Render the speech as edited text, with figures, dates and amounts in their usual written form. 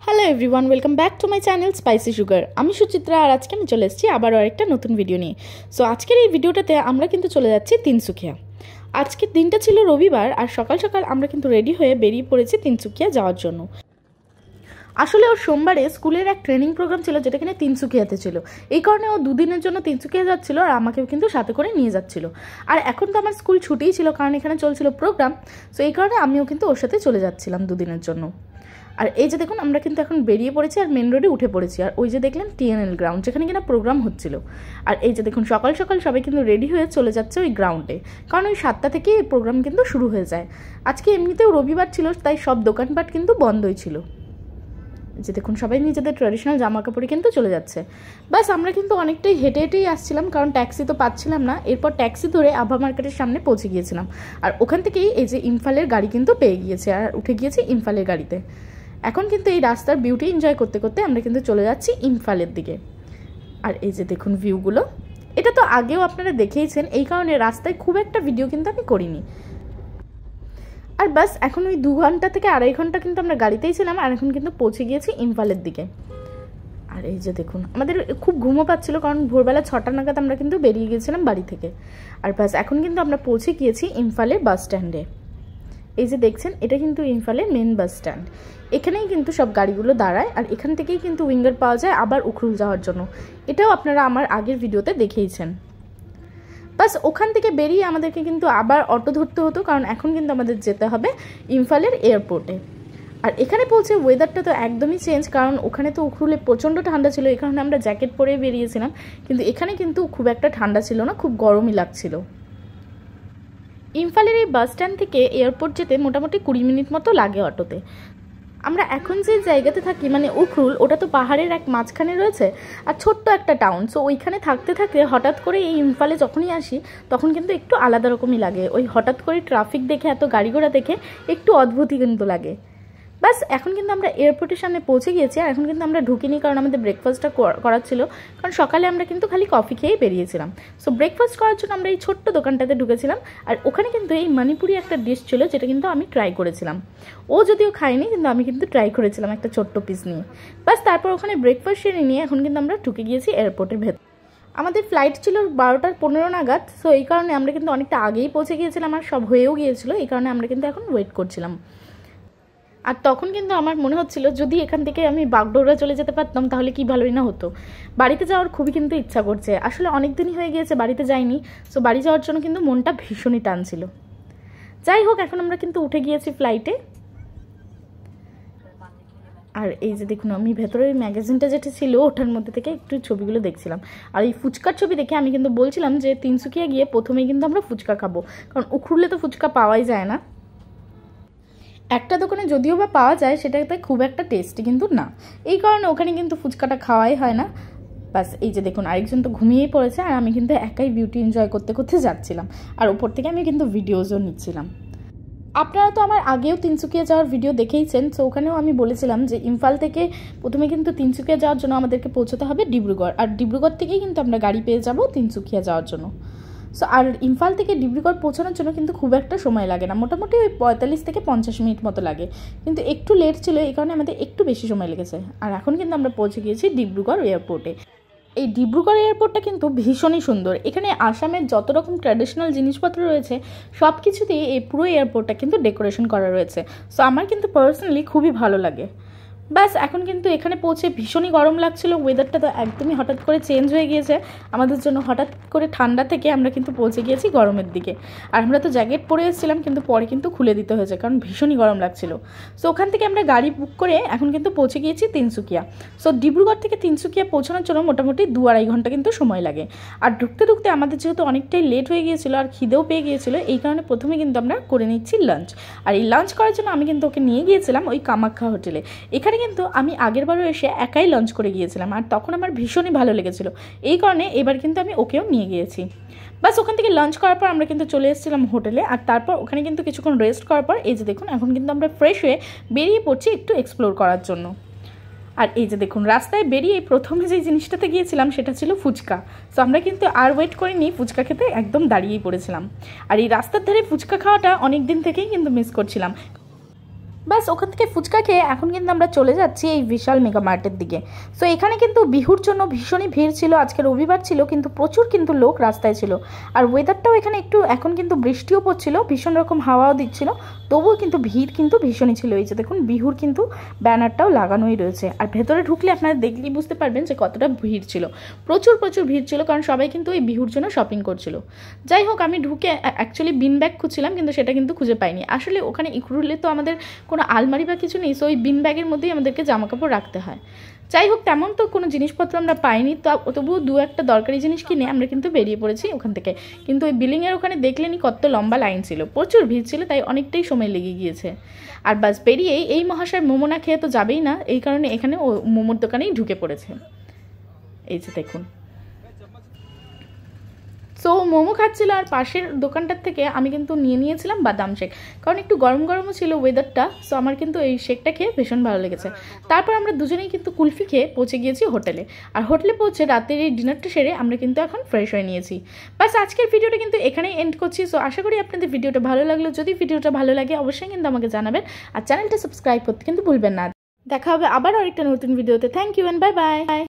Hello everyone, welcome back to my channel spicy sugar. আমি সুচিত্রা, আর আজকে আমি চলে এসেছি আবারও আরেকটা নতুন ভিডিও নিয়ে। সো আজকের এই ভিডিওটাতে আমরা কিন্তু চলে যাচ্ছি তিনসুকিয়া। আজকের দিনটা ছিল রবিবার, আর সকাল সকাল আমরা কিন্তু রেডি হয়ে বেরিয়ে পড়েছি তিনসুকিয়া যাওয়ার জন্য। আসলে ওর সোমবারে স্কুলের এক ট্রেনিং প্রোগ্রাম ছিল, যেটা কিনা তিনসুকিয়াতে ছিল। এই কারণে ও দুদিনের জন্য তিনসুকিয়া যাচ্ছিল, আর আমাকেও কিন্তু সাথে করে নিয়ে যাচ্ছিল। আর এখন তো আমার স্কুল ছুটিই ছিল, কারণ এখানে চলছিল প্রোগ্রাম। সো এই কারণে আমিও কিন্তু ওর সাথে চলে যাচ্ছিলাম দুদিনের জন্য। আর এই যে দেখুন, আমরা কিন্তু এখন বেরিয়ে পড়েছি আর মেন রোডে উঠে পড়েছি। আর ওই যে দেখলেন TNL গ্রাউন্ড, যেখানে কিনা প্রোগ্রাম হচ্ছিল। আর এই যে দেখুন, সকাল সকাল সবাই কিন্তু রেডি হয়ে চলে যাচ্ছে ওই গ্রাউন্ডে, কারণ ওই 7টা থেকে এই প্রোগ্রাম কিন্তু শুরু হয়ে যায়। আজকে এমনিতেও রবিবার ছিল, তাই সব দোকানপাট কিন্তু বন্ধই ছিল। যে দেখুন, সবাই নিজেদের ট্র্যাডিশনাল জামা কাপড়ে কিন্তু চলে যাচ্ছে। বাস আমরা কিন্তু অনেকটাই হেঁটে হেঁটেই আসছিলাম, কারণ ট্যাক্সি তো পাচ্ছিলাম না। এরপর ট্যাক্সি ধরে আভা মার্কেটের সামনে পৌঁছে গিয়েছিলাম। আর ওখান থেকেই এই যে ইম্ফলের গাড়ি কিন্তু পেয়ে গিয়েছে, আর উঠে গিয়েছি ইম্ফলের গাড়িতে। এখন কিন্তু এই রাস্তার বিউটি এনজয় করতে করতে আমরা কিন্তু চলে যাচ্ছি ইম্ফলের দিকে। আর এই যে দেখুন ভিউগুলো, এটা তো আগেও আপনারা দেখেইছেন, এই কারণে রাস্তায় খুব একটা ভিডিও কিন্তু আমি করিনি। আর বাস এখন ওই 2 ঘন্টা থেকে 2.5 ঘন্টা কিন্তু আমরা গাড়িতেই ছিলাম, আর এখন কিন্তু পৌঁছে গিয়েছি ইম্ফলের দিকে। আর এই যে দেখুন, আমাদের খুব ঘুমো পাচ্ছিল, কারণ ভোরবেলা 6টা নাগাদ আমরা কিন্তু বেরিয়ে গিয়েছিলাম বাড়ি থেকে। আর বাস এখন কিন্তু আমরা পৌঁছে গিয়েছি ইম্ফলের বাস স্ট্যান্ডে। এই যে দেখছেন, এটা কিন্তু ইম্ফলের মেন বাস স্ট্যান্ড। এখানেই কিন্তু সব গাড়িগুলো দাঁড়ায়, আর এখান থেকেই কিন্তু উইঙ্গার পাওয়া যায় আবার উখরুল যাওয়ার জন্য। এটাও আপনারা আমার আগের ভিডিওতে দেখেইছেন। বাস ওখান থেকে বেরিয়ে আমাদেরকে কিন্তু আবার অটো ধরতে হতো, কারণ এখন কিন্তু আমাদের যেতে হবে ইম্ফলের এয়ারপোর্টে। আর এখানে পৌঁছে ওয়েদারটা তো একদমই চেঞ্জ, কারণ ওখানে তো উখরুলে প্রচণ্ড ঠান্ডা ছিল। এই কারণে আমরা জ্যাকেট পরে বেরিয়েছিলাম, কিন্তু এখানে কিন্তু খুব একটা ঠান্ডা ছিল না, খুব গরমই লাগছিল। ইম্ফলের এই বাস স্ট্যান্ড থেকে এয়ারপোর্ট যেতে মোটামুটি 20 মিনিট মতো লাগে অটোতে। আমরা এখন যে জায়গাতে থাকি, মানে উখরুল, ওটা তো পাহাড়ের এক মাঝখানে রয়েছে, আর ছোট্ট একটা টাউন। সো ওইখানে থাকতে থাকতে হঠাৎ করে এই ইম্ফলে যখনই আসি, তখন কিন্তু একটু আলাদা রকমই লাগে। ওই হঠাৎ করে ট্রাফিক দেখে, এত গাড়ি ঘোড়া দেখে একটু অদ্ভুতই কিন্তু লাগে। বাস এখন কিন্তু আমরা এয়ারপোর্টের সামনে পৌঁছে গিয়েছি। আর এখন কিন্তু আমরা ঢুকিনি, কারণ আমাদের ব্রেকফাস্টটা করার ছিল, কারণ সকালে আমরা কিন্তু খালি কফি খেয়েই বেরিয়েছিলাম। সো ব্রেকফাস্ট করার জন্য আমরা এই ছোট্ট দোকানটাতে ঢুকেছিলাম। আর ওখানে কিন্তু এই মণিপুরি একটা ডিশ ছিল, যেটা কিন্তু আমি ট্রাই করেছিলাম। ও যদিও খায়নি, কিন্তু আমি কিন্তু ট্রাই করেছিলাম একটা ছোট্ট পিস নিয়ে। বাস তারপর ওখানে ব্রেকফাস্ট সেরে নিয়ে এখন কিন্তু আমরা ঢুকে গিয়েছি এয়ারপোর্টের ভেতর। আমাদের ফ্লাইট ছিল 12টা 15 নাগাদ। সো এই কারণে আমরা কিন্তু অনেকটা আগেই পৌঁছে গিয়েছিলাম, আর সব হয়েও গিয়েছিলো। এই কারণে আমরা কিন্তু এখন ওয়েট করছিলাম। আর তখন কিন্তু আমার মনে হচ্ছিল, যদি এখান থেকে আমি বাগডোগরা চলে যেতে পারতাম, তাহলে কি ভালোই না হতো। বাড়িতে যাওয়ার খুবই কিন্তু ইচ্ছা করছে। আসলে অনেক দিনই হয়ে গিয়েছে বাড়িতে যাইনি। সো বাড়ি যাওয়ার জন্য কিন্তু মনটা ভীষণই টানছিল। যাই হোক, এখন আমরা কিন্তু উঠে গিয়েছি ফ্লাইটে। আর এই যে দেখুন, আমি ভেতরে ওই ম্যাগাজিনটা যেটা ছিল, ওটার মধ্যে থেকে একটু ছবিগুলো দেখছিলাম। আর এই ফুচকার ছবি দেখে আমি কিন্তু বলছিলাম যে তিনসুকিয়া গিয়ে প্রথমেই কিন্তু আমরা ফুচকা খাবো, কারণ উখরুলে তো ফুচকা পাওয়াই যায় না। একটা দোকানে যদিও বা পাওয়া যায়, সেটাতে খুব একটা টেস্টি কিন্তু না। এই কারণে ওখানে কিন্তু ফুচকাটা খাওয়াই হয় না। বাস এই যে দেখুন, আরেকজন তো ঘুমিয়েই পড়েছে, আর আমি কিন্তু একাই বিউটি এনজয় করতে করতে যাচ্ছিলাম। আর ওপর থেকে আমি কিন্তু ভিডিওজও নিচ্ছিলাম। আপনারা তো আমার আগেও তিনসুকিয়া যাওয়ার ভিডিও দেখেইছেন। সো ওখানেও আমি বলেছিলাম যে ইম্ফল থেকে প্রথমে কিন্তু তিনসুকিয়া যাওয়ার জন্য আমাদেরকে পৌঁছতে হবে ডিব্রুগড়, আর ডিব্রুগড় থেকেই কিন্তু আমরা গাড়ি পেয়ে যাব তিনসুকিয়া যাওয়ার জন্য। সো আর ইম্ফল থেকে ডিব্রুগড় পৌঁছানোর জন্য কিন্তু খুব একটা সময় লাগে না, মোটামুটি ওই 45 থেকে 50 মিনিট মতো লাগে। কিন্তু একটু লেট ছিল, এই কারণে আমাদের একটু বেশি সময় লেগেছে। আর এখন কিন্তু আমরা পৌঁছে গিয়েছি ডিব্রুগড় এয়ারপোর্টে। এই ডিব্রুগড় এয়ারপোর্টটা কিন্তু ভীষণই সুন্দর। এখানে আসামের যত রকম ট্র্যাডিশনাল জিনিসপত্র রয়েছে, সব কিছুতেই এই পুরো এয়ারপোর্টটা কিন্তু ডেকোরেশন করা রয়েছে। সো আমার কিন্তু পার্সোনালি খুবই ভালো লাগে। ব্যাস এখন কিন্তু এখানে পৌঁছে ভীষণই গরম লাগছিল। ওয়েদারটা তো একদমই হঠাৎ করে চেঞ্জ হয়ে গিয়েছে আমাদের জন্য। হঠাৎ করে ঠান্ডা থেকে আমরা কিন্তু পৌঁছে গিয়েছি গরমের দিকে। আর আমরা তো জ্যাকেট পরে এসেছিলাম, কিন্তু পরে কিন্তু খুলে দিতে হয়েছে, কারণ ভীষণই গরম লাগছিল। সো ওখান থেকে আমরা গাড়ি বুক করে এখন কিন্তু পৌঁছে গিয়েছি তিনসুকিয়া। সো ডিব্রুগড় থেকে তিনসুকিয়া পৌঁছানোর জন্য মোটামুটি 2-2.5 ঘন্টা কিন্তু সময় লাগে। আর ঢুকতে ঢুকতে আমাদের যেহেতু অনেকটাই লেট হয়ে গিয়েছিল, আর খিদেও পেয়ে গিয়েছিল, এই কারণে প্রথমে কিন্তু আমরা করে নিচ্ছি লাঞ্চ। আর এই লাঞ্চ করার জন্য আমি কিন্তু ওকে নিয়ে গিয়েছিলাম ওই কামাখ্যা হোটেলে। এখানে কিন্তু আমি আগেরবারও এসে একাই লঞ্চ করে গিয়েছিলাম, আর তখন আমার ভীষণই ভালো লেগেছিল। এই কারণে এবার কিন্তু আমি ওকেও নিয়ে গিয়েছি। বাস ওখান থেকে লাঞ্চ করার পর আমরা কিন্তু চলে এসেছিলাম হোটেলে। আর তারপর ওখানে কিন্তু কিছুক্ষণ রেস্ট করার পর এই যে দেখুন, এখন কিন্তু আমরা ফ্রেশ হয়ে বেরিয়ে পড়ছি একটু এক্সপ্লোর করার জন্য। আর এই যে দেখুন, রাস্তায় বেরিয়ে প্রথমে যে জিনিসটাতে গিয়েছিলাম সেটা ছিল ফুচকা। সো আমরা কিন্তু আর ওয়েট করিনি, ফুচকা খেতে একদম দাঁড়িয়েই পড়েছিলাম। আর এই রাস্তার ধারে ফুচকা খাওয়াটা অনেক দিন থেকেই কিন্তু মিস করছিলাম, বাস ওখান থেকে ফুচকা খেয়ে এখন কিন্তু আমরা চলে যাচ্ছি এই বিশাল মেগা মার্টের দিকে। সো এখানে কিন্তু বিহুর জন্য ভীষণই ভিড় ছিল, আজকে রবিবার ছিল কিন্তু প্রচুর কিন্তু লোক রাস্তায় ছিল। আর ওয়েদারটাও এখানে একটু এখন কিন্তু বৃষ্টিও পড়ছিল, ভীষণ রকম হাওয়াও দিচ্ছিল, তবুও কিন্তু ভিড় কিন্তু ভীষণই ছিল। এই যে দেখুন বিহুর কিন্তু ব্যানারটাও লাগানোই রয়েছে। আর ভেতরে ঢুকলে আপনারা দেখলেই বুঝতে পারবেন যে কতটা ভিড় ছিল, প্রচুর ভিড় ছিল, কারণ সবাই কিন্তু এই বিহুর জন্য শপিং করছিল। যাই হোক, আমি ঢুকে অ্যাকচুয়ালি বিন ব্যাগ খুঁজছিলাম কিন্তু সেটা কিন্তু খুঁজে পাইনি। আসলে ওখানে ইকরুলে তো আমাদের কোনো আলমারি বা কিছু নেই, সো ওই বিন ব্যাগের মধ্যেই আমাদেরকে জামাকাপড় রাখতে হয়। যাই হোক, তেমন তো কোনো জিনিসপত্র আমরা পাইনি, তবুও দু একটা দরকারি জিনিস কিনে আমরা কিন্তু বেরিয়ে পড়েছি ওখান থেকে। কিন্তু ওই বিলিংয়ের ওখানে দেখলেনি কত লম্বা লাইন ছিল, প্রচুর ভিড় ছিল, তাই অনেকটাই সময় লেগে গিয়েছে। আর বাস বেরিয়েই এই মহাশয় মোমো না খেয়ে তো যাবেই না, এই কারণে এখানে ও মোমোর দোকানেই ঢুকে পড়েছে। এই যে দেখুন, সো মোমো খাচ্ছিল আর পাশের দোকানটার থেকে আমি কিন্তু নিয়েছিলাম বাদাম শেক, কারণ একটু গরম গরমও ছিল ওয়েদারটা। সো আমার কিন্তু এই শেকটা খেয়ে ভীষণ ভালো লেগেছে। তারপর আমরা দুজনেই কিন্তু কুলফি খেয়ে পৌঁছে গিয়েছি হোটেলে। আর হোটেলে পৌঁছে রাতের এই ডিনারটা সেরে আমরা কিন্তু এখন ফ্রেশ হয়ে নিয়েছি। বাস আজকের ভিডিওটা কিন্তু এখানেই এন্ড করছি। সো আশা করি আপনাদের ভিডিওটা ভালো লাগলো। যদি ভিডিওটা ভালো লাগে অবশ্যই কিন্তু আমাকে জানাবেন, আর চ্যানেলটা সাবস্ক্রাইব করতে কিন্তু ভুলবেন না। দেখা হবে আবার আরেকটা নতুন ভিডিওতে। Thank you and bye by.